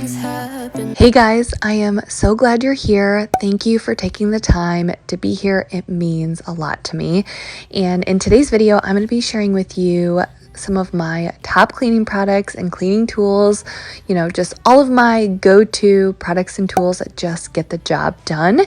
Hey guys, I am so glad you're here. Thank you for taking the time to be here. It means a lot to me. And in today's video, I'm going to be sharing with you some of my top cleaning products and cleaning tools, just all of my go-to products and tools that just get the job done.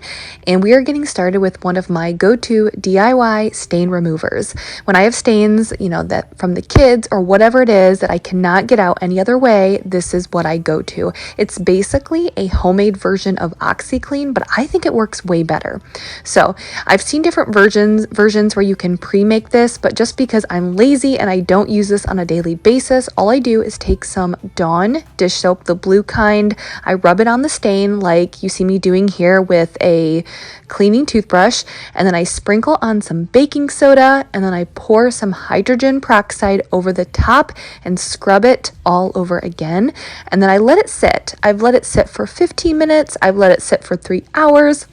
And we are getting started with one of my go-to DIY stain removers. When I have stains, that from the kids or whatever it is that I cannot get out any other way, this is what I go to. It's basically a homemade version of OxyClean, but I think it works way better. So I've seen different versions where you can pre-make this, but just because I'm lazy and I don't use this on a daily basis, all I do is take some Dawn dish soap, the blue kind. I rub it on the stain like you see me doing here with a cleaning toothbrush, and then I sprinkle on some baking soda, and then I pour some hydrogen peroxide over the top and scrub it all over again. And then I let it sit. I've let it sit for 15 minutes. I've let it sit for 3 hours.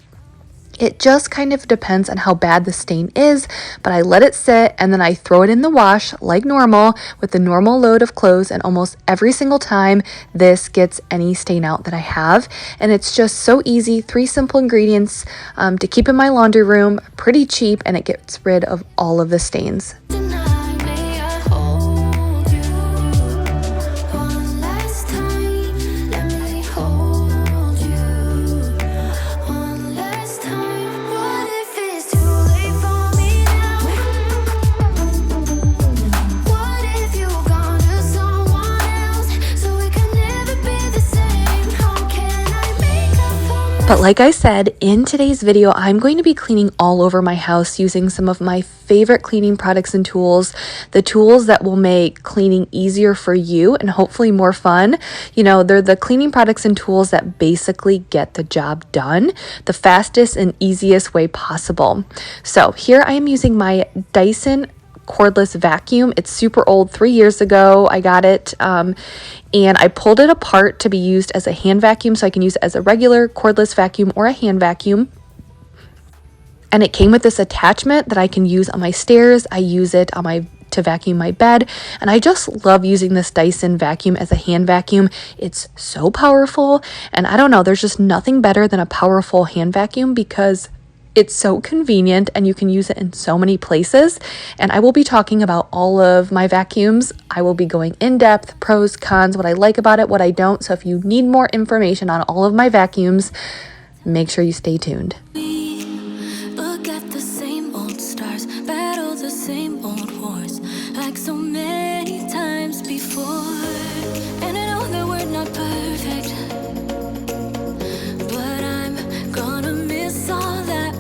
It just kind of depends on how bad the stain is, but I let it sit and then I throw it in the wash like normal with the normal load of clothes, and almost every single time this gets any stain out that I have. And it's just so easy, 3 simple ingredients to keep in my laundry room, pretty cheap, and it gets rid of all of the stains. But like I said, in today's video, I'm going to be cleaning all over my house using some of my favorite cleaning products and tools, the tools that will make cleaning easier for you and hopefully more fun. They're the cleaning products and tools that basically get the job done the fastest and easiest way possible. So here I am using my Dyson cordless vacuum. It's super old, 3 years ago I got it, and I pulled it apart to be used as a hand vacuum, so I can use it as a regular cordless vacuum or a hand vacuum. And it came with this attachment that I can use on my stairs. I use it on to vacuum my bed, and I just love using this Dyson vacuum as a hand vacuum. It's so powerful, and I don't know, there's just nothing better than a powerful hand vacuum because it's so convenient and you can use it in so many places. And I will be talking about all of my vacuums. I will be going in depth, pros, cons, what I like about it, what I don't. So if you need more information on all of my vacuums, make sure you stay tuned. We look at the same old stars, battle the same old wars, like so many times before. And I know that we're not perfect, but I'm gonna miss all that.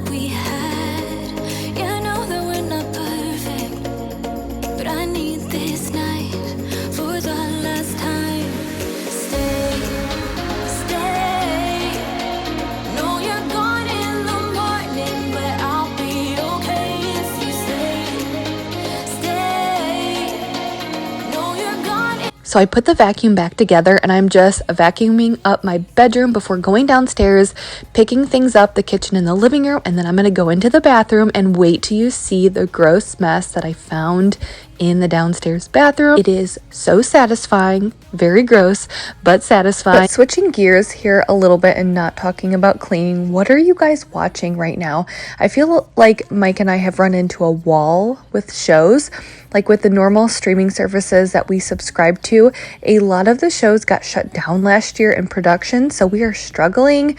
So I put the vacuum back together, and I'm just vacuuming up my bedroom before going downstairs, picking things up, the kitchen and the living room, and then I'm going to go into the bathroom and wait till you see the gross mess that I found in the downstairs bathroom. It is so satisfying, very gross, but satisfying. But switching gears here a little bit and not talking about cleaning, what are you guys watching right now? I feel like Mike and I have run into a wall with shows. Like with the normal streaming services that we subscribe to, a lot of the shows got shut down last year in production. So we were struggling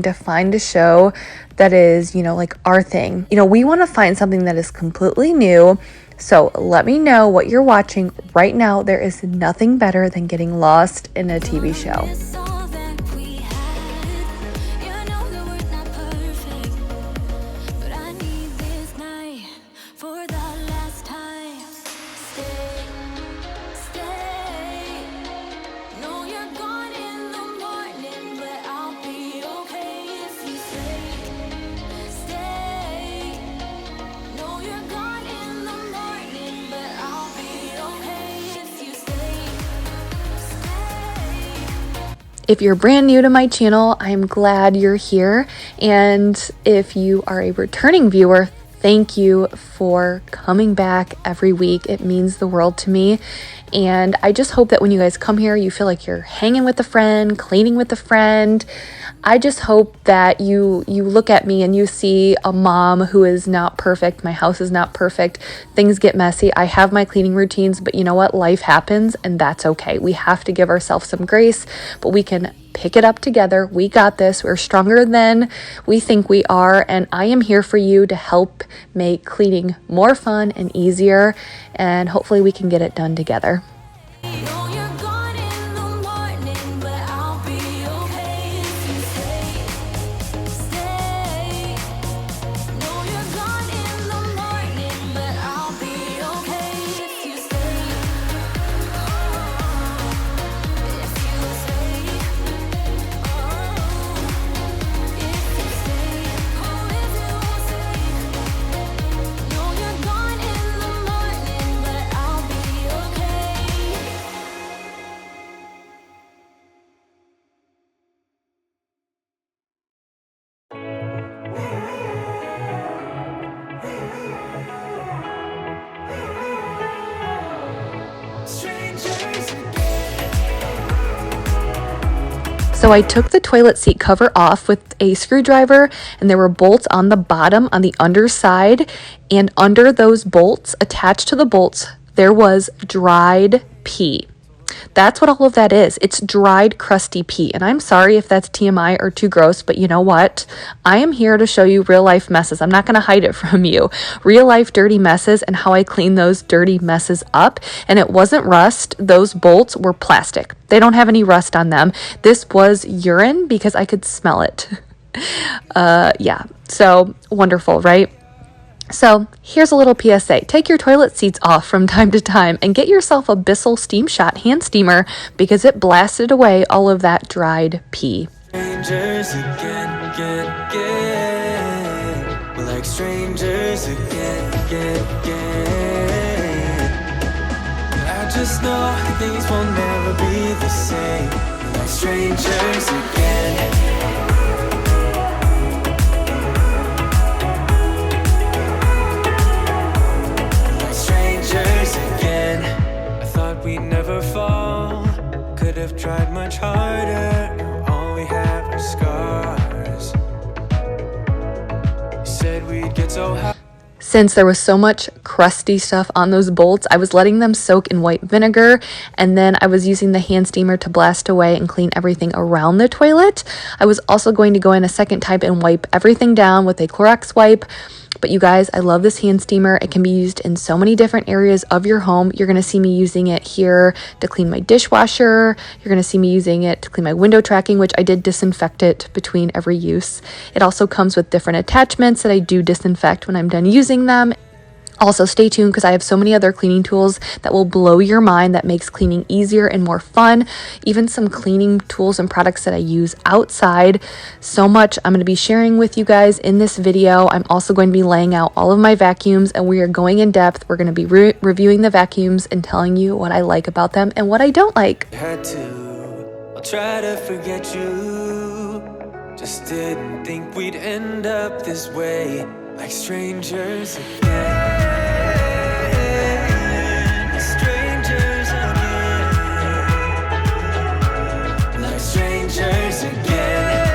to find a show that is, like our thing. We want to find something that is completely new. So let me know what you're watching right now. There is nothing better than getting lost in a TV show. If you're brand new to my channel, I'm glad you're here. And if you are a returning viewer, thank you for coming back every week. It means the world to me. And I just hope that when you guys come here, you feel like you're hanging with a friend, cleaning with a friend. I just hope that you look at me and you see a mom who is not perfect. My house is not perfect. Things get messy. I have my cleaning routines, but you know what? Life happens, and that's okay. We have to give ourselves some grace, but we can pick it up together. We got this. We're stronger than we think we are, and I am here for you to help make cleaning more fun and easier, and hopefully we can get it done together. Know you're gone in the morning, but I'll be okay if you stay. Know you're gone in the morning, but I'll be okay if you stay. If you stay. If you stay. Oh, if you stay. Know you're gone in the morning, but I'll be okay. So I took the toilet seat cover off with a screwdriver, and there were bolts on the bottom on the underside, and under those bolts, attached to the bolts, there was dried pee. That's what all of that is. It's dried, crusty pee. And I'm sorry if that's TMI or too gross, but you know what? I am here to show you real life messes. I'm not going to hide it from you. Real life dirty messes and how I clean those dirty messes up. And it wasn't rust. Those bolts were plastic. They don't have any rust on them. This was urine because I could smell it. Yeah. So wonderful, right? So here's a little PSA. Take your toilet seats off from time to time and get yourself a Bissell Steam Shot hand steamer because it blasted away all of that dried pee. Strangers again. We're like strangers again. I just know things will never be the same. We're like strangers again. We never fall, could have tried much harder. Now all we have are scars. You said we'd get so high. Since there was so much crusty stuff on those bolts, I was letting them soak in white vinegar, and then I was using the hand steamer to blast away and clean everything around the toilet. I was also going to go in a second time and wipe everything down with a Clorox wipe. But you guys, I love this hand steamer. It can be used in so many different areas of your home. You're going to see me using it here to clean my dishwasher. You're going to see me using it to clean my window tracking, which I did disinfect it between every use. It also comes with different attachments that I do disinfect when I'm done using them. Also, stay tuned because I have so many other cleaning tools that will blow your mind that makes cleaning easier and more fun. Even some cleaning tools and products that I use outside. So much I'm going to be sharing with you guys in this video. I'm also going to be laying out all of my vacuums, and we are going in depth. We're going to be reviewing the vacuums and telling you what I like about them and what I don't like. Had to, I'll try to forget you. Just didn't think we'd end up this way, like strangers again. Strangers again. Like strangers again.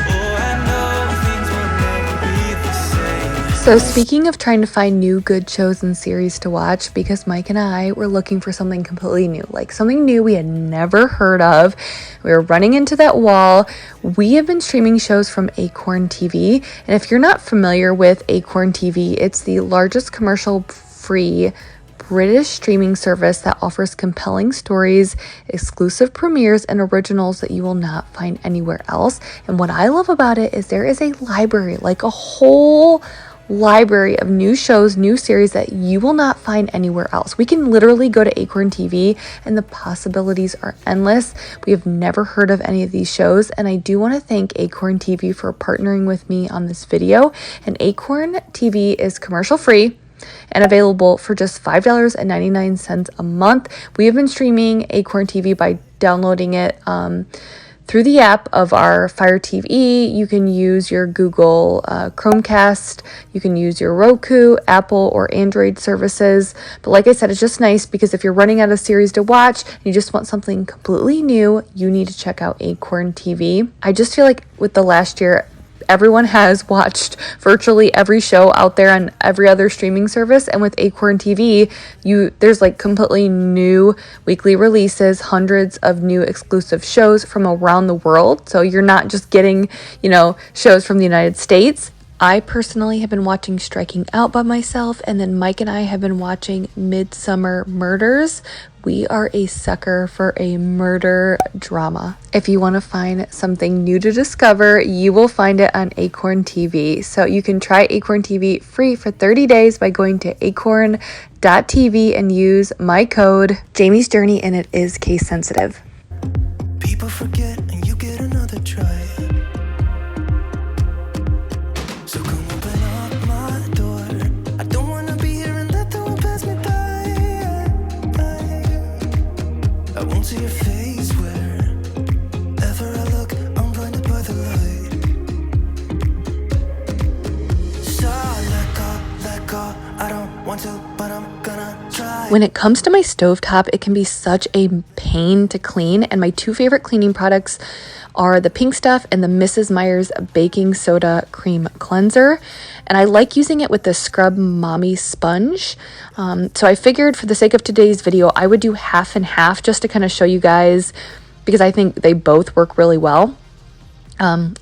Oh, I know things will never be the same. So speaking of trying to find new good shows and series to watch, because Mike and I were looking for something completely new, like something new we had never heard of. We were running into that wall. We have been streaming shows from Acorn TV. And if you're not familiar with Acorn TV, it's the largest commercial-free British streaming service that offers compelling stories, exclusive premieres, and originals that you will not find anywhere else. And what I love about it is there is a library, like a whole library of new shows, new series that you will not find anywhere else. We can literally go to Acorn TV and the possibilities are endless. We have never heard of any of these shows, and I do want to thank Acorn TV for partnering with me on this video. And Acorn TV is commercial free and available for just $5.99 a month. We have been streaming Acorn TV by downloading it through the app of our Fire TV. You can use your Google Chromecast, you can use your Roku, Apple, or Android services. But like I said, it's just nice because if you're running out of series to watch and you just want something completely new, you need to check out Acorn TV. I just feel like with the last year, everyone has watched virtually every show out there on every other streaming service, and with Acorn TV, there's like completely new weekly releases, hundreds of new exclusive shows from around the world. So you're not just getting, shows from the United States. I personally have been watching Striking Out by myself, and then Mike and I have been watching Midsummer Murders. We are a sucker for a murder drama. If you want to find something new to discover, you will find it on Acorn TV. So you can try Acorn TV free for 30 days by going to acorn.tv and use my code Jamie's Journey, and it is case sensitive. People forget and you get another try. So come open up my door. I don't wanna be here and let the world pass me by. I won't see your face wherever I look. I'm blinded by the light. So let go. I don't want to, but I'm gonna try. When it comes to my stovetop, it can be such a pain to clean, and my two favorite cleaning products are the Pink Stuff and the Mrs. Meyer's Baking Soda Cream Cleanser. And I like using it with the Scrub Mommy sponge. So I figured for the sake of today's video, I would do half and half just to kind of show you guys, because I think they both work really well,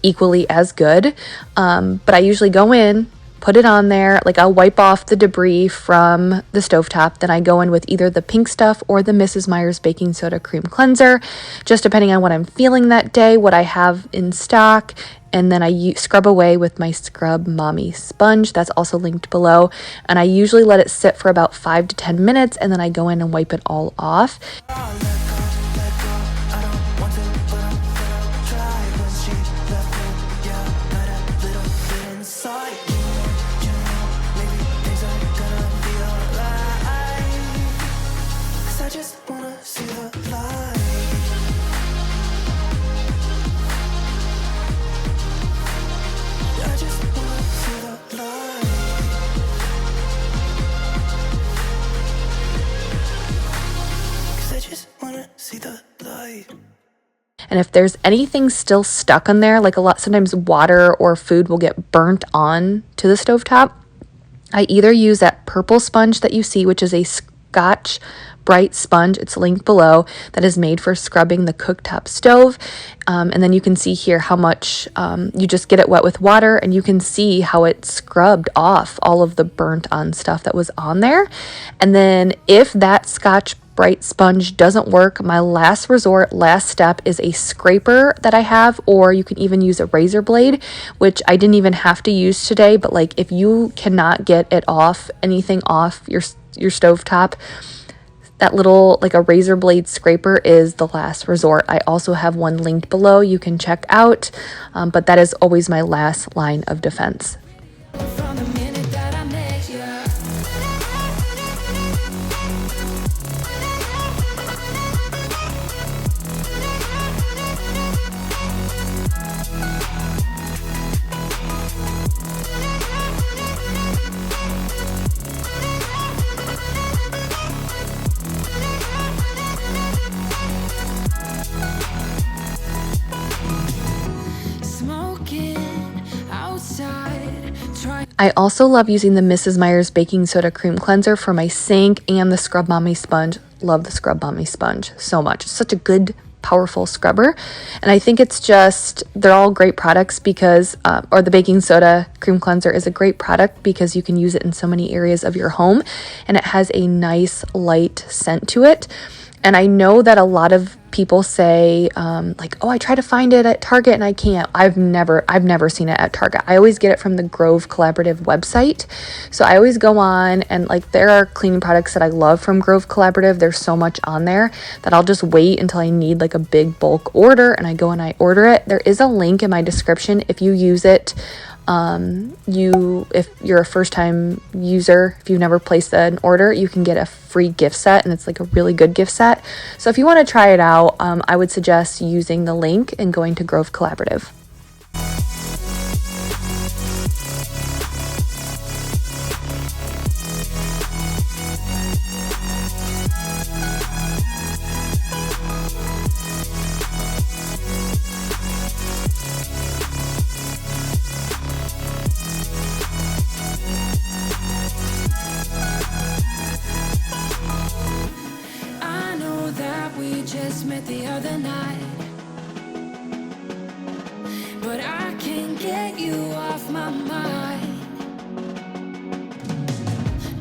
equally as good. But I usually go in, put it on there, like I'll wipe off the debris from the stovetop, then I go in with either the Pink Stuff or the Mrs. Meyer's Baking Soda Cream Cleanser, just depending on what I'm feeling that day, what I have in stock, and then I scrub away with my Scrub Mommy sponge. That's also linked below, and I usually let it sit for about 5 to 10 minutes, and then I go in and wipe it all off. And if there's anything still stuck on there, like sometimes water or food will get burnt on to the stovetop, I either use that purple sponge that you see, which is a Scotch Brite sponge. It's linked below, that is made for scrubbing the cooktop stove. And then you can see here how much you just get it wet with water, and you can see how it scrubbed off all of the burnt on stuff that was on there. And then if that Scotch Brite sponge doesn't work, my last resort, last step is a scraper that I have, or you can even use a razor blade, which I didn't even have to use today. But like if you cannot get it off, anything off your stovetop, that little like a razor blade scraper is the last resort. I also have one linked below you can check out, but that is always my last line of defense. From the minute that I met you. I also love using the Mrs. Meyer's Baking Soda Cream Cleanser for my sink and the Scrub Mommy sponge. Love the Scrub Mommy sponge so much. It's such a good, powerful scrubber. And I think it's just, they're all great products because, or the Baking Soda Cream Cleanser is a great product because you can use it in so many areas of your home, and it has a nice light scent to it. And I know that a lot of people say like, oh, I try to find it at Target and I can't. I've never seen it at Target. I always get it from the Grove Collaborative website. So I always go on, and like there are cleaning products that I love from Grove Collaborative. There's so much on there that I'll just wait until I need like a big bulk order, and I go and I order it. There is a link in my description if you use it If you're a first-time user, if you've never placed an order, you can get a free gift set, and it's like a really good gift set. So if you want to try it out, I would suggest using the link and going to Grove Collaborative. Met the other night, but I can't get you off my mind.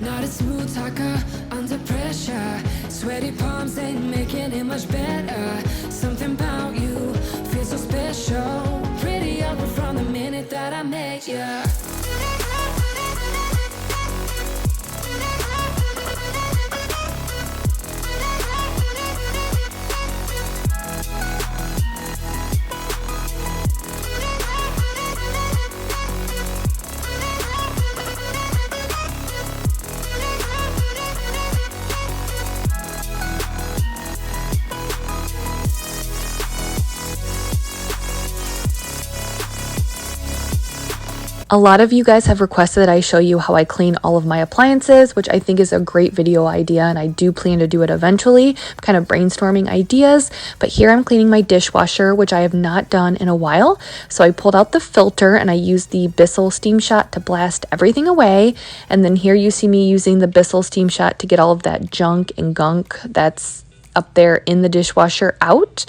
Not a smooth talker under pressure. Sweaty palms ain't making it much better. Something about you feels so special. Pretty awkward from the minute that I met you. A lot of you guys have requested that I show you how I clean all of my appliances, which I think is a great video idea, and I do plan to do it eventually. I'm kind of brainstorming ideas, but here I'm cleaning my dishwasher, which I have not done in a while. So I pulled out the filter and I used the Bissell steam shot to blast everything away. And then here you see me using the Bissell steam shot to get all of that junk and gunk that's up there in the dishwasher out.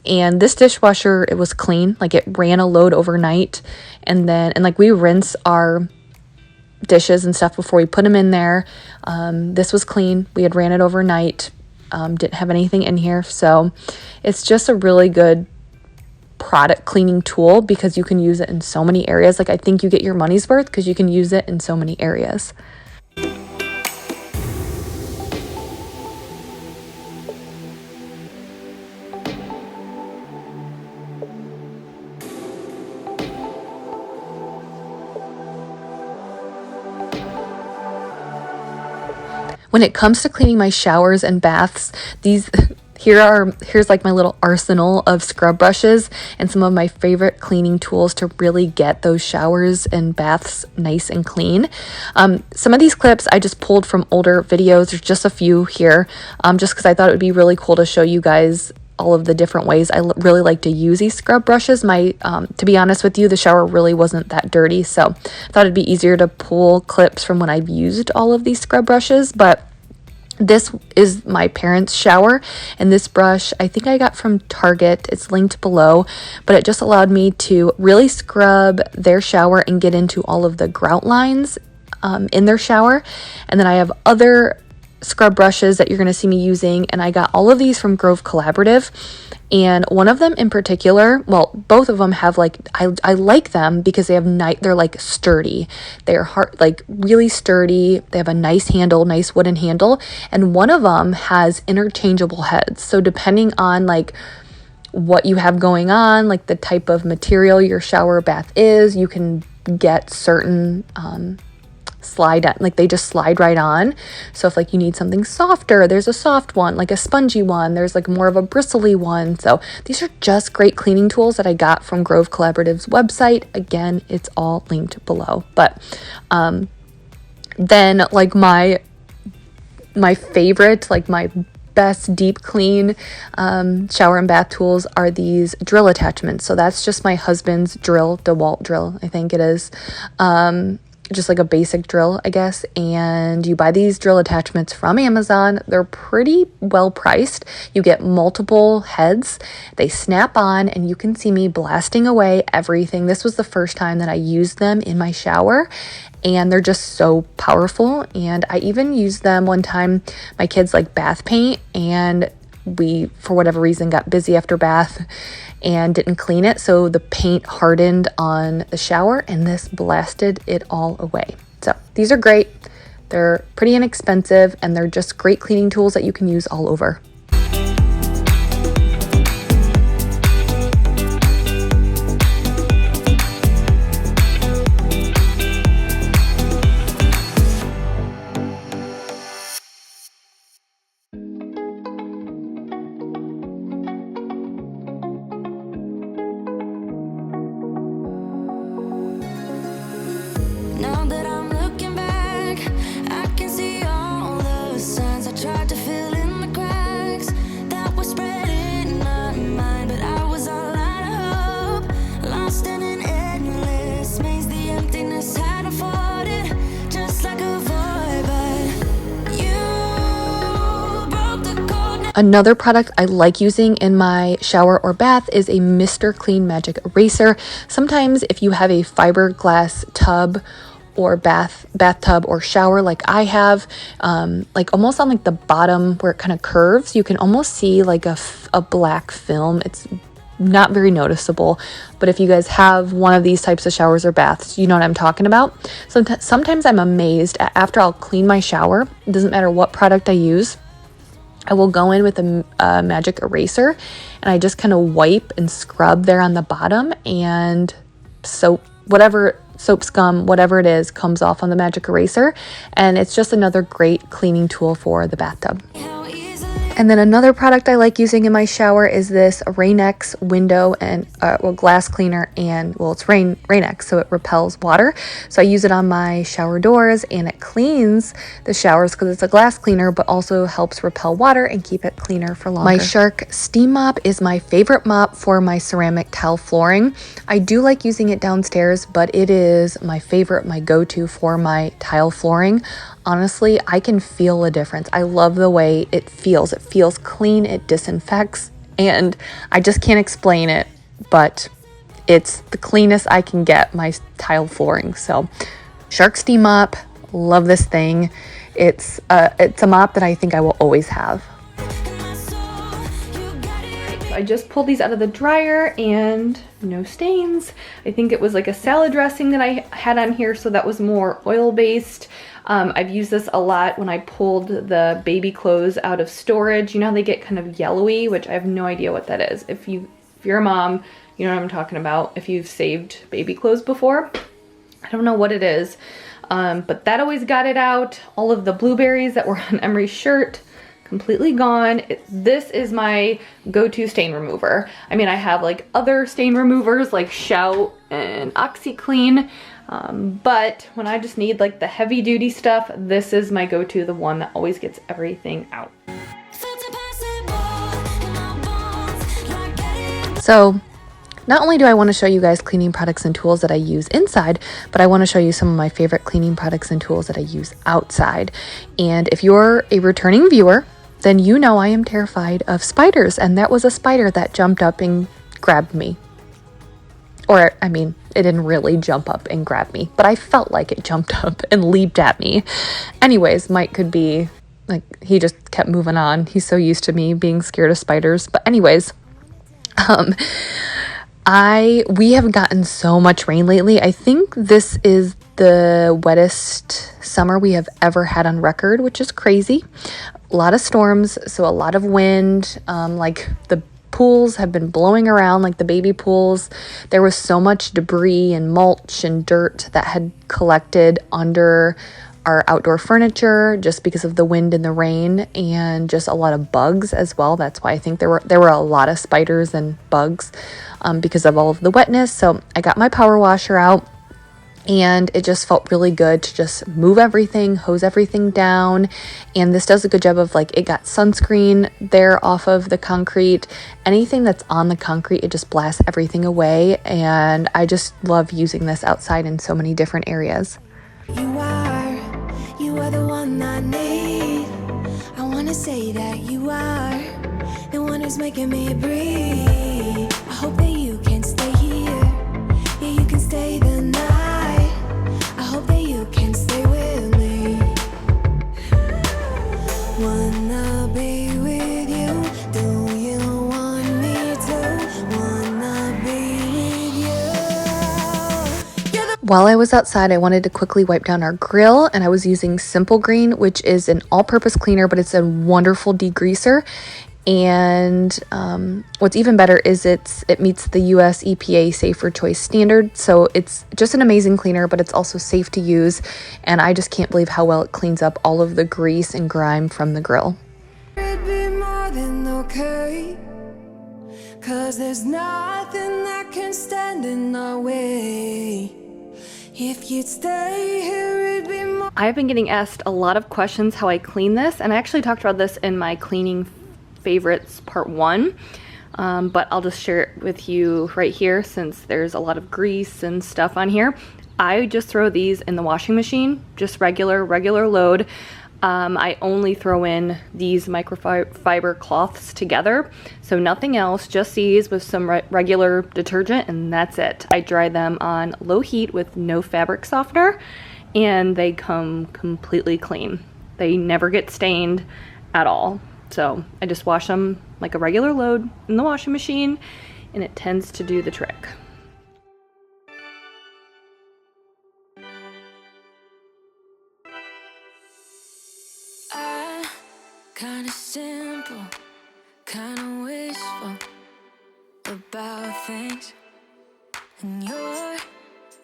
And this dishwasher, it was clean, like it ran a load overnight, and like we rinse our dishes and stuff before we put them in there. This was clean. We had ran it overnight, didn't have anything in here. So it's just a really good product cleaning tool because you can use it in so many areas. Like I think you get your money's worth because you can use it in so many areas. When it comes to cleaning my showers and baths, here's like my little arsenal of scrub brushes and some of my favorite cleaning tools to really get those showers and baths nice and clean. Some of these clips I just pulled from older videos. There's just a few here, just because I thought it would be really cool to show you guys all of the different ways I really like to use these scrub brushes. To be honest with you, the shower really wasn't that dirty, so I thought it'd be easier to pull clips from when I've used all of these scrub brushes. But this is my parents' shower, and this brush I think I got from Target. It's linked below, but it just allowed me to really scrub their shower and get into all of the grout lines in their shower. And then I have other scrub brushes that you're going to see me using, and I got all of these from Grove Collaborative. And one of them in particular, well, both of them have like, I like them because they have they're like sturdy. They're hard, like really sturdy. They have a nice handle, nice wooden handle. And one of them has interchangeable heads. So depending on like what you have going on, like the type of material your shower or bath is, you can get certain, like they just slide right on. So if like you need something softer, there's a soft one, like a spongy one. There's like more of a bristly one. So these are just great cleaning tools that I got from Grove Collaborative's website. Again, it's all linked below. But then like my favorite, like my best deep clean shower and bath tools are these drill attachments. So that's just my husband's drill, DeWalt drill, I think it is. Just like a basic drill, I guess. And you buy these drill attachments from Amazon. They're pretty well priced. You get multiple heads. They snap on, and you can see me blasting away everything. This was the first time that I used them in my shower, and they're just so powerful. And I even used them one time. My kids like bath paint, and we, for whatever reason, got busy after bath and didn't clean it, so the paint hardened on the shower, and this blasted it all away. So these are great. They're pretty inexpensive, and they're just great cleaning tools that you can use all over. Another product I like using in my shower or bath is a Mr. Clean Magic Eraser. Sometimes if you have a fiberglass tub or bathtub or shower like I have, like almost on like the bottom where it kind of curves, you can almost see like a black film. It's not very noticeable, but if you guys have one of these types of showers or baths, you know what I'm talking about. Sometimes I'm amazed after I'll clean my shower, it doesn't matter what product I use, I will go in with a magic eraser and I just kind of wipe and scrub there on the bottom, and soap, whatever, soap scum, whatever it is, comes off on the magic eraser, and it's just another great cleaning tool for the bathtub. And then another product I like using in my shower is this Rain-X window and glass cleaner, and well, it's Rain-X, so it repels water. So I use it on my shower doors, and it cleans the showers because it's a glass cleaner, but also helps repel water and keep it cleaner for longer. My Shark steam mop is my favorite mop for my ceramic tile flooring. I do like using it downstairs, but it is my favorite, my go-to for my tile flooring. Honestly, I can feel a difference. I love the way it feels. It feels clean, it disinfects, and I just can't explain it, but it's the cleanest I can get my tile flooring. So Shark Steam Mop, love this thing. It's a mop that I think I will always have. I just pulled these out of the dryer and no stains. I think it was like a salad dressing that I had on here, so that was more oil-based. I've used this a lot when I pulled the baby clothes out of storage. You know how they get kind of yellowy, which I have no idea what that is. If you're a mom, you know what I'm talking about. If you've saved baby clothes before, I don't know what it is, but that always got it out. All of the blueberries that were on Emery's shirt, completely gone. This is my go-to stain remover. I mean, I have like other stain removers like Shout and OxyClean, but when I just need like the heavy duty stuff, this is my go-to, the one that always gets everything out. So not only do I want to show you guys cleaning products and tools that I use inside, but I want to show you some of my favorite cleaning products and tools that I use outside. And if you're a returning viewer, then you know I am terrified of spiders, and that was a spider that jumped up and grabbed me. Or, I mean, it didn't really jump up and grab me, but I felt like it jumped up and leaped at me. Anyways, Mike could be, like, he just kept moving on. He's so used to me being scared of spiders. But anyways, we have gotten so much rain lately. I think this is the wettest summer we have ever had on record, which is crazy. A lot of storms, so a lot of wind, like the pools have been blowing around, like the baby pools. There was so much debris and mulch and dirt that had collected under our outdoor furniture just because of the wind and the rain, and just a lot of bugs as well. That's why I think there were a lot of spiders and bugs because of all of the wetness. So I got my power washer out, and it just felt really good to just move everything, hose everything down. And this does a good job of, like, it got sunscreen there off of the concrete. Anything that's on the concrete, it just blasts everything away. And I just love using this outside in so many different areas. You are the one I need. I wanna say that you are the one who's making me breathe. I hope that you can stay here. Yeah, you can stay the night. I hope that you can stay with me. Wanna be with you. Do you want me to? Wanna be with you. While I was outside, I wanted to quickly wipe down our grill, and I was using Simple Green, which is an all-purpose cleaner, but it's a wonderful degreaser. And what's even better is it meets the US EPA Safer Choice standard. So it's just an amazing cleaner, but it's also safe to use. And I just can't believe how well it cleans up all of the grease and grime from the grill. It'd be more than okay, 'cause there's nothing that can stand in our way. If you'd stay here, it'd be more. I've been getting asked a lot of questions how I clean this, and I actually talked about this in my cleaning favorites part 1, but I'll just share it with you right here since there's a lot of grease and stuff on here. I just throw these in the washing machine, just regular load. I only throw in these microfiber cloths together, so nothing else, just these with some regular detergent, and that's it. I dry them on low heat with no fabric softener, and they come completely clean. They never get stained at all. So I just wash them like a regular load in the washing machine, and it tends to do the trick. Kinda simple, kinda wishful about things, and you're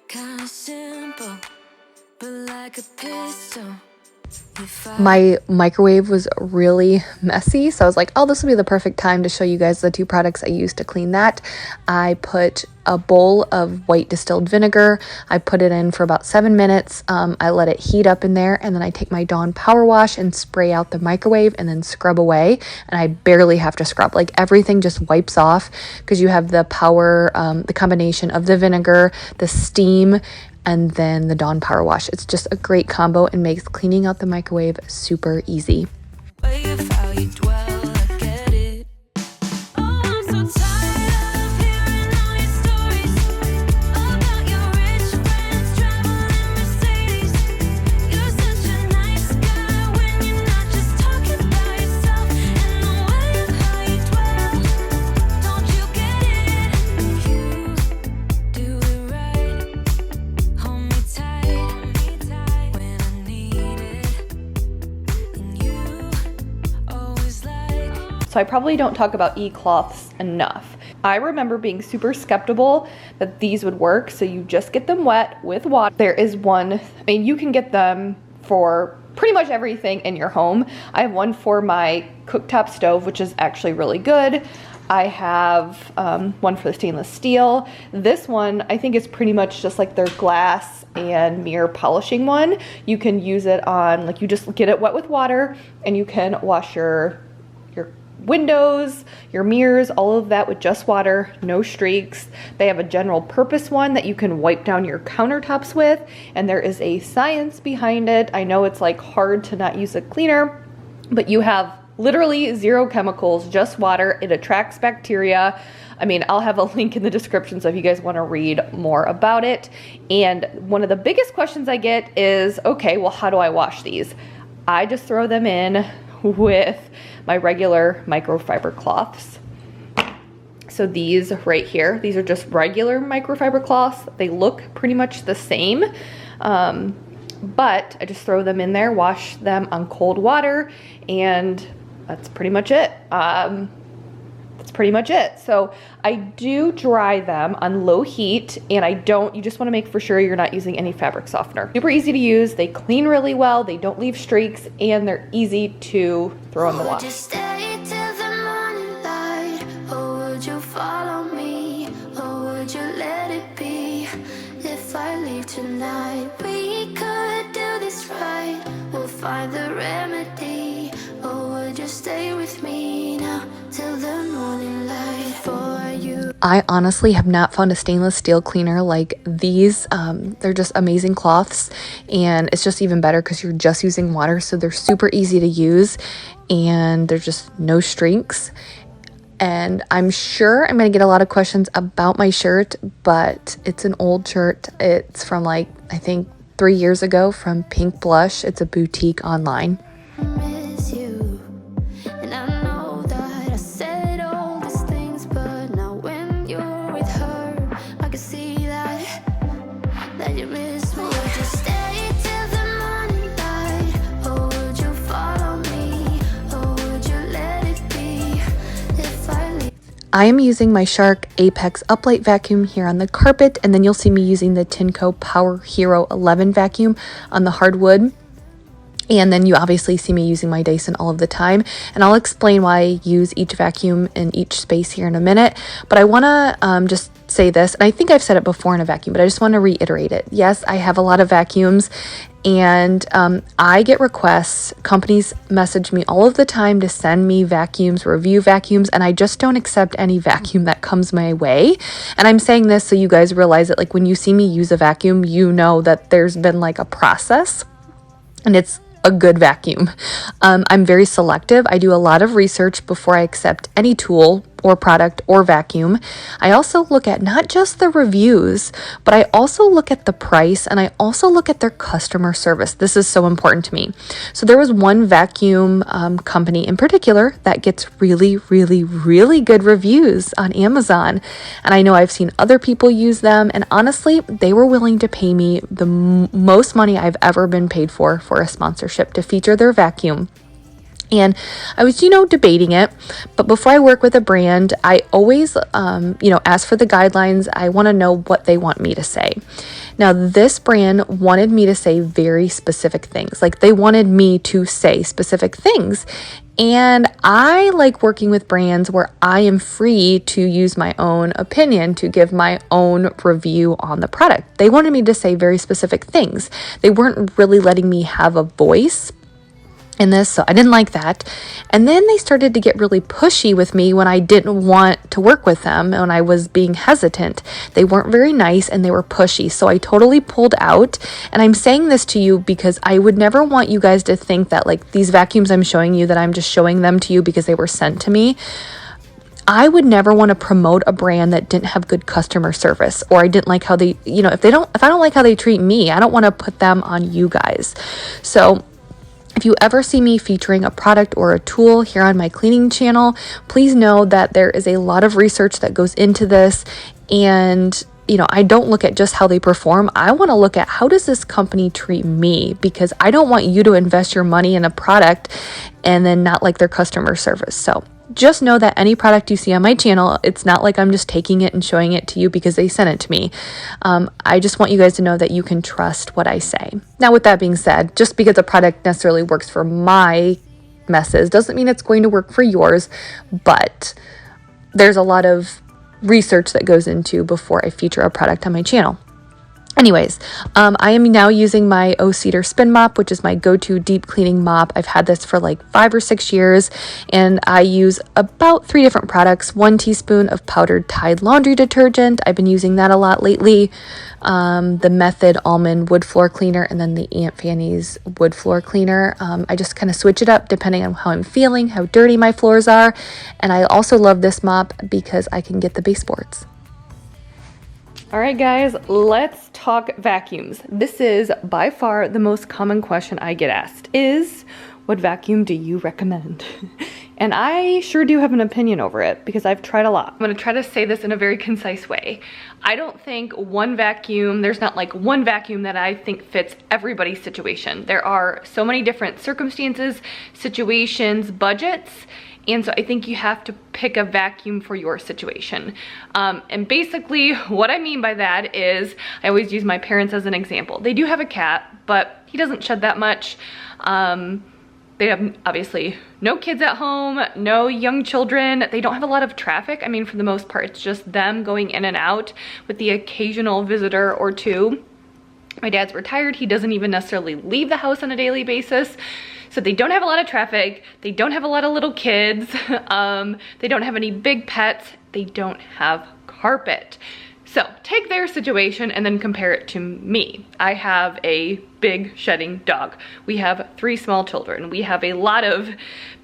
kinda simple, but like a pistol. My microwave was really messy, so I was like, oh, this will be the perfect time to show you guys the two products I used to clean that. I put a bowl of white distilled vinegar. I put it in for about 7 minutes. I let it heat up in there, and then I take my Dawn Power Wash and spray out the microwave and then scrub away. And I barely have to scrub. Like, everything just wipes off because you have the power, the combination of the vinegar, the steam, and then the Dawn Power Wash. It's just a great combo and makes cleaning out the microwave super easy. So I probably don't talk about e-cloths enough. I remember being super skeptical that these would work, so you just get them wet with water. There is one, I mean, you can get them for pretty much everything in your home. I have one for my cooktop stove, which is actually really good. I have one for the stainless steel. This one, I think, is pretty much just like their glass and mirror polishing one. You can use it on, like, you just get it wet with water, and you can wash your windows, your mirrors, all of that with just water, no streaks. They have a general purpose one that you can wipe down your countertops with, and there is a science behind it. I know it's like hard to not use a cleaner, but you have literally zero chemicals, just water. It attracts bacteria. I mean, I'll have a link in the description, so if you guys want to read more about it. And one of the biggest questions I get is, okay, well, how do I wash these? I just throw them in with my regular microfiber cloths. So these right here, these are just regular microfiber cloths. They look pretty much the same, but I just throw them in there, wash them on cold water, and that's pretty much it. So I do dry them on low heat, and you just want to make for sure you're not using any fabric softener. Super easy to use, they clean really well, they don't leave streaks, and they're easy to throw in the wash. Would you stay till the morning light, or would you follow me, or would you let it be? If I leave tonight, we could do this right, we'll find the remedy, or would you stay with me now till the morning light for you? I honestly have not found a stainless steel cleaner like these. They're just amazing cloths, and it's just even better because you're just using water, so they're super easy to use, and there's just no streaks. And I'm sure I'm going to get a lot of questions about my shirt, but it's an old shirt. It's from, like, I think 3 years ago, from Pink Blush. It's a boutique online. Miss you, and I know that I said all these things, but now when you're with her, I can see that you miss me. Would you stay till the morning light, or would you follow me, or would you let it be if I leave? I am using my Shark Apex Uplight vacuum here on the carpet, and then you'll see me using the Tinco Power Hero 11 vacuum on the hardwood. And then you obviously see me using my Dyson all of the time, and I'll explain why I use each vacuum in each space here in a minute. But I want to just say this, and I think I've said it before in a vacuum, but I just want to reiterate it. Yes, I have a lot of vacuums, and I get requests. Companies message me all of the time to send me vacuums, review vacuums, and I just don't accept any vacuum that comes my way. And I'm saying this so you guys realize that, like, when you see me use a vacuum, you know that there's been like a process. And it's a good vacuum. I'm very selective. I do a lot of research before I accept any tool or product or vacuum. I also look at not just the reviews, but I also look at the price, and I also look at their customer service. This is so important to me. So there was one vacuum company in particular that gets really, really, really good reviews on Amazon. And I know I've seen other people use them, and honestly, they were willing to pay me the most money I've ever been paid for a sponsorship to feature their vacuum. And I was, debating it, but before I work with a brand, I always, ask for the guidelines. I want to know what they want me to say. Now, this brand wanted me to say very specific things. Like, they wanted me to say specific things. And I like working with brands where I am free to use my own opinion, to give my own review on the product. They wanted me to say very specific things. They weren't really letting me have a voice in this, so I didn't like that. And then they started to get really pushy with me when I didn't want to work with them, and I was being hesitant. They weren't very nice and they were pushy, so I totally pulled out. And I'm saying this to you because I would never want you guys to think that like these vacuums I'm showing you, that I'm just showing them to you because they were sent to me. I would never want to promote a brand that didn't have good customer service, or I didn't like how they, if I don't like how they treat me, I don't want to put them on you guys. So if you ever see me featuring a product or a tool here on my cleaning channel, please know that there is a lot of research that goes into this. And, I don't look at just how they perform. I want to look at how does this company treat me, because I don't want you to invest your money in a product and then not like their customer service. So just know that any product you see on my channel, it's not like I'm just taking it and showing it to you because they sent it to me. I just want you guys to know that you can trust what I say. Now, with that being said, just because a product necessarily works for my messes doesn't mean it's going to work for yours, but there's a lot of research that goes into before I feature a product on my channel. Anyways, I am now using my O-Cedar Spin Mop, which is my go-to deep cleaning mop. I've had this for like 5 or 6 years, and I use about 3 different products. 1 teaspoon of powdered Tide laundry detergent. I've been using that a lot lately. The Method Almond wood floor cleaner, and then the Aunt Fanny's wood floor cleaner. I just kind of switch it up depending on how I'm feeling, how dirty my floors are. And I also love this mop because I can get the baseboards. All right, guys, let's talk vacuums. This is by far the most common question I get asked is, what vacuum do you recommend? And I sure do have an opinion over it because I've tried a lot. I'm gonna try to say this in a very concise way. I don't think there's not like one vacuum that I think fits everybody's situation. There are so many different circumstances, situations, budgets, and so I think you have to pick a vacuum for your situation. And basically what I mean by that is, I always use my parents as an example. They do have a cat, but he doesn't shed that much. They have obviously no kids at home, no young children. They don't have a lot of traffic. I mean, for the most part, it's just them going in and out with the occasional visitor or two. My dad's retired. He doesn't even necessarily leave the house on a daily basis. So they don't have a lot of traffic. They don't have a lot of little kids. They don't have any big pets. They don't have carpet. So take their situation and then compare it to me. I have a big shedding dog. We have 3 small children. We have a lot of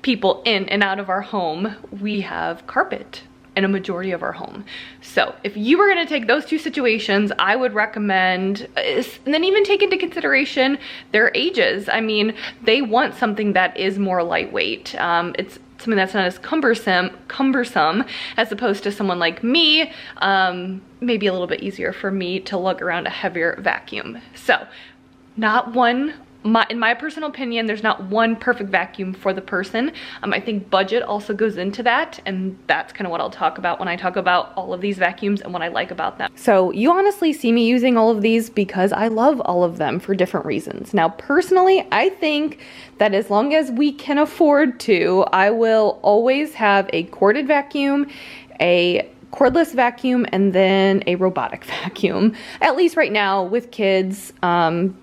people in and out of our home. We have carpet in a majority of our home. So if you were gonna take those 2 situations, I would recommend, and then even take into consideration their ages. I mean, they want something that is more lightweight. It's something that's not as cumbersome as opposed to someone like me, maybe a little bit easier for me to lug around a heavier vacuum. So in my personal opinion, there's not one perfect vacuum for the person. I think budget also goes into that, and that's kind of what I'll talk about when I talk about all of these vacuums and what I like about them. So you honestly see me using all of these because I love all of them for different reasons. Now, personally, I think that as long as we can afford to, I will always have a corded vacuum, a cordless vacuum, and then a robotic vacuum, at least right now with kids,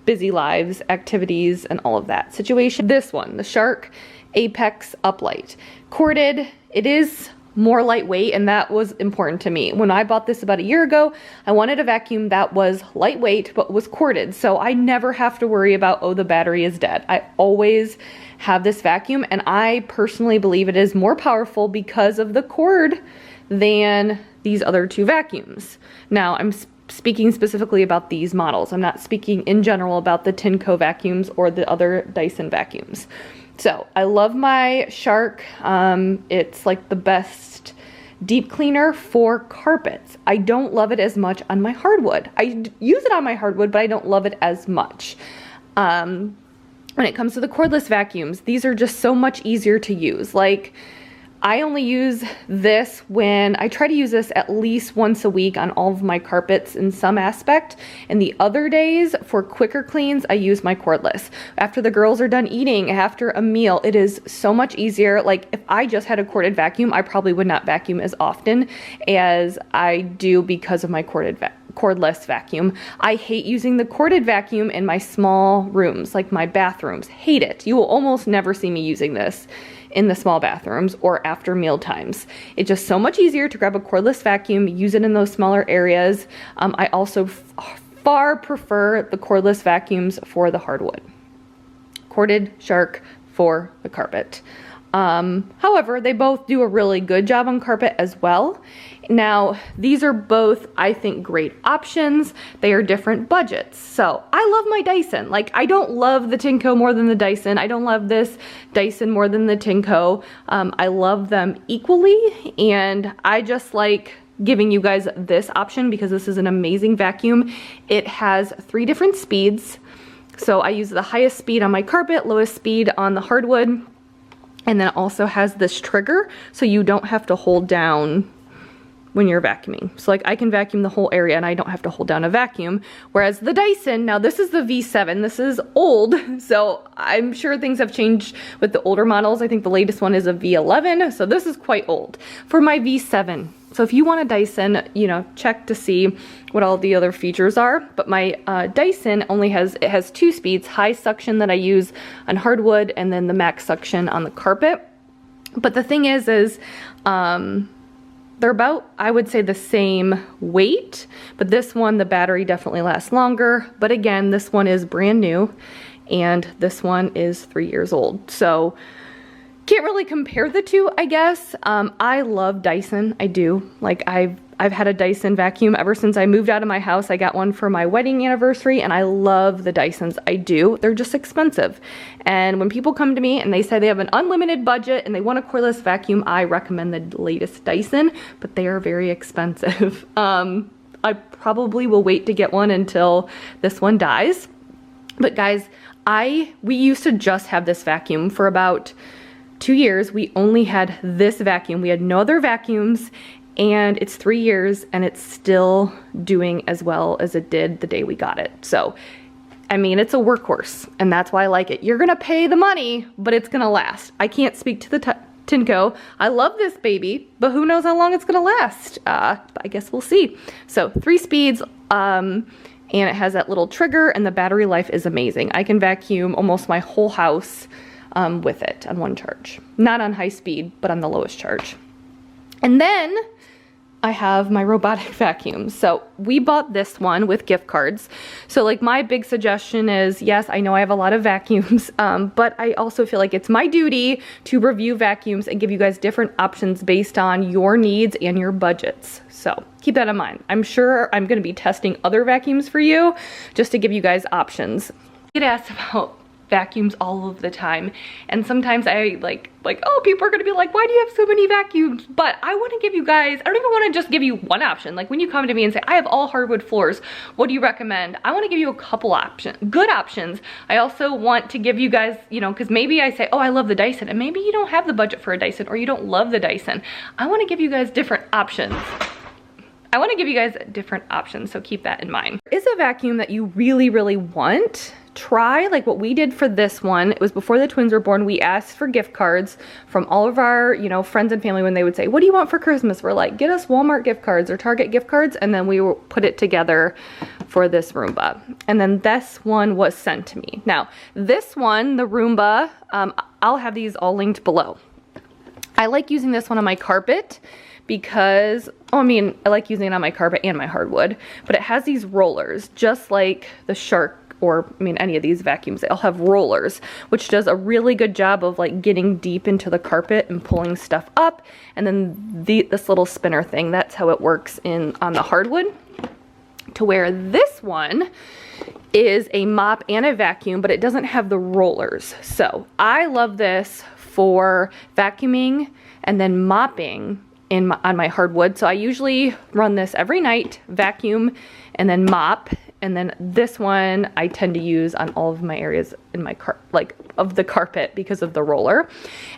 busy lives, activities, and all of that situation. This one, the Shark Apex Uplight. Corded, it is more lightweight, and that was important to me. When I bought this about a year ago, I wanted a vacuum that was lightweight but was corded, so I never have to worry about, oh, the battery is dead. I always have this vacuum, and I personally believe it is more powerful because of the cord than these other two vacuums. Now, I'm speaking specifically about these models. I'm not speaking in general about the Tineco vacuums or the other Dyson vacuums. So I love my Shark. It's like the best deep cleaner for carpets. I don't love it as much on my hardwood. I use it on my hardwood, but I don't love it as much. When it comes to the cordless vacuums, these are just so much easier to use. Like, I only use this when I try to use this at least once a week on all of my carpets in some aspect. And the other days for quicker cleans, I use my cordless. After the girls are done eating, after a meal, it is so much easier. Like, if I just had a corded vacuum, I probably would not vacuum as often as I do because of my cordless vacuum. I hate using the corded vacuum in my small rooms, like my bathrooms. Hate it. You will almost never see me using this in the small bathrooms or after meal times. It's just so much easier to grab a cordless vacuum, use it in those smaller areas. I also far prefer the cordless vacuums for the hardwood. Corded Shark for the carpet. However, they both do a really good job on carpet as well. Now, these are both, I think, great options. They are different budgets. So I love my Dyson. Like, I don't love the Tineco more than the Dyson. I don't love this Dyson more than the Tineco. I love them equally, and I just like giving you guys this option because this is an amazing vacuum. It has 3 different speeds. So I use the highest speed on my carpet, lowest speed on the hardwood, and then it also has this trigger so you don't have to hold down when you're vacuuming. So like, I can vacuum the whole area and I don't have to hold down a vacuum. Whereas the Dyson, now this is the V7, this is old, so I'm sure things have changed with the older models. I think the latest one is a V11, so this is quite old. For my V7, so if you want a Dyson, you know, check to see what all the other features are. But my Dyson only has 2 speeds, high suction that I use on hardwood and then the max suction on the carpet. But the thing is they're about, I would say, the same weight, but this one, the battery definitely lasts longer. But again, this one is brand new and this one is 3 years old. So can't really compare the two, I guess. I love Dyson, I do. Like, I've had a Dyson vacuum ever since I moved out of my house. I got one for my wedding anniversary and I love the Dysons, I do. They're just expensive. And when people come to me and they say they have an unlimited budget and they want a cordless vacuum, I recommend the latest Dyson, but they are very expensive. I probably will wait to get one until this one dies. But guys, we used to just have this vacuum for about 2 years. We only had this vacuum. We had no other vacuums, and it's 3 years and it's still doing as well as it did the day we got it. So, I mean, it's a workhorse and that's why I like it. You're gonna pay the money, but it's gonna last. I can't speak to the Tineco. I love this baby, but who knows how long it's gonna last. But I guess we'll see. So 3 speeds, and it has that little trigger, and the battery life is amazing. I can vacuum almost my whole house with it on one charge. Not on high speed, but on the lowest charge. And then I have my robotic vacuum. So we bought this one with gift cards. So like, my big suggestion is, yes, I know I have a lot of vacuums, but I also feel like it's my duty to review vacuums and give you guys different options based on your needs and your budgets. So keep that in mind. I'm sure I'm gonna be testing other vacuums for you just to give you guys options. I get asked about vacuums all of the time, and sometimes I like, oh, people are gonna be like, why do you have so many vacuums? But I want to give you guys, I don't even want to just give you one option. Like, when you come to me and say, I have all hardwood floors, what do you recommend? I want to give you a couple options, good options. I also want to give you guys, you know, because maybe I say, oh, I love the Dyson, and maybe you don't have the budget for a Dyson, or you don't love the Dyson. I want to give you guys different options. So keep that in mind. Is a vacuum that you really, really want? Try like what we did for this one. It was before the twins were born. We asked for gift cards from all of our, you know, friends and family when they would say, what do you want for Christmas? We're like, get us Walmart gift cards or Target gift cards. And then we will put it together for this Roomba. And then this one was sent to me. Now, this one, the Roomba, I'll have these all linked below. I like using this one on my carpet because, oh, I mean, I like using it on my carpet and my hardwood, but it has these rollers, just like the Shark, or I mean any of these vacuums, they all have rollers, which does a really good job of like getting deep into the carpet and pulling stuff up. And then this little spinner thing, that's how it works on the hardwood. To where this one is a mop and a vacuum, but it doesn't have the rollers. So I love this for vacuuming and then mopping on my hardwood. So I usually run this every night, vacuum and then mop. And then this one I tend to use on all of my areas in my of the carpet because of the roller.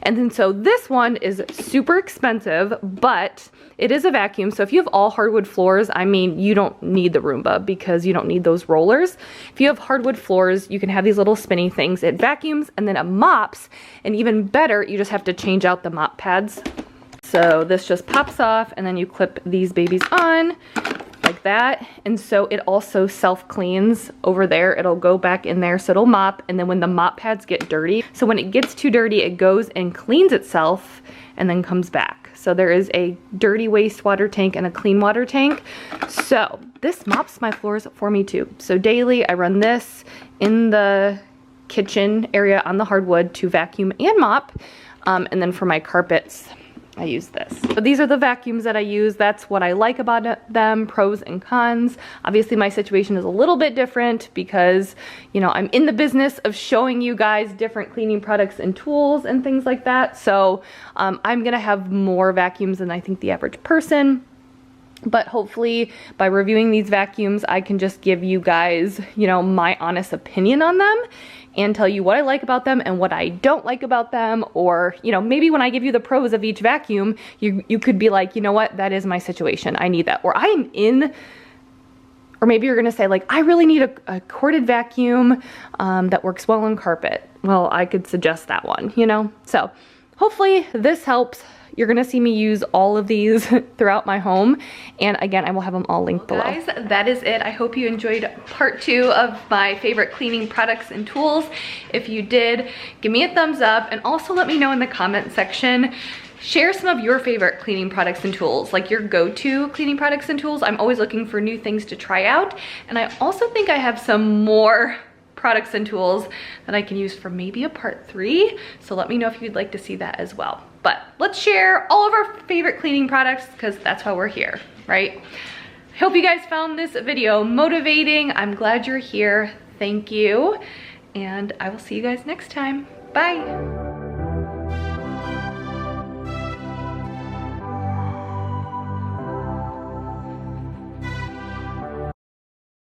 And then so this one is super expensive, but it is a vacuum. So if you have all hardwood floors, I mean, you don't need the Roomba because you don't need those rollers. If you have hardwood floors, you can have these little spinny things. It vacuums and then it mops. And even better, you just have to change out the mop pads. So this just pops off and then you clip these babies on like that. And so it also self-cleans over there. It'll go back in there, so it'll mop. And then when the mop pads get dirty, so when it gets too dirty, it goes and cleans itself and then comes back. So there is a dirty wastewater tank and a clean water tank. So this mops my floors for me too. So daily I run this in the kitchen area on the hardwood to vacuum and mop. And then for my carpets, I use this. So these are the vacuums that I use. That's what I like about them, pros and cons. Obviously my situation is a little bit different because, you know, I'm in the business of showing you guys different cleaning products and tools and things like that. So I'm gonna have more vacuums than I think the average person. But hopefully by reviewing these vacuums, I can just give you guys, you know, my honest opinion on them and tell you what I like about them and what I don't like about them. Or, you know, maybe when I give you the pros of each vacuum, you could be like, you know what, that is my situation. I need that. Or I am in, or maybe you're gonna say like, I really need a corded vacuum that works well on carpet. Well, I could suggest that one, you know? So hopefully this helps. You're gonna see me use all of these throughout my home. And again, I will have them all linked below. Guys, that is it. I hope you enjoyed part 2 of my favorite cleaning products and tools. If you did, give me a thumbs up and also let me know in the comment section. Share some of your favorite cleaning products and tools, like your go-to cleaning products and tools. I'm always looking for new things to try out. And I also think I have some more products and tools that I can use for maybe a part 3. So let me know if you'd like to see that as well. But let's share all of our favorite cleaning products because that's why we're here, right? I hope you guys found this video motivating. I'm glad you're here. Thank you. And I will see you guys next time. Bye.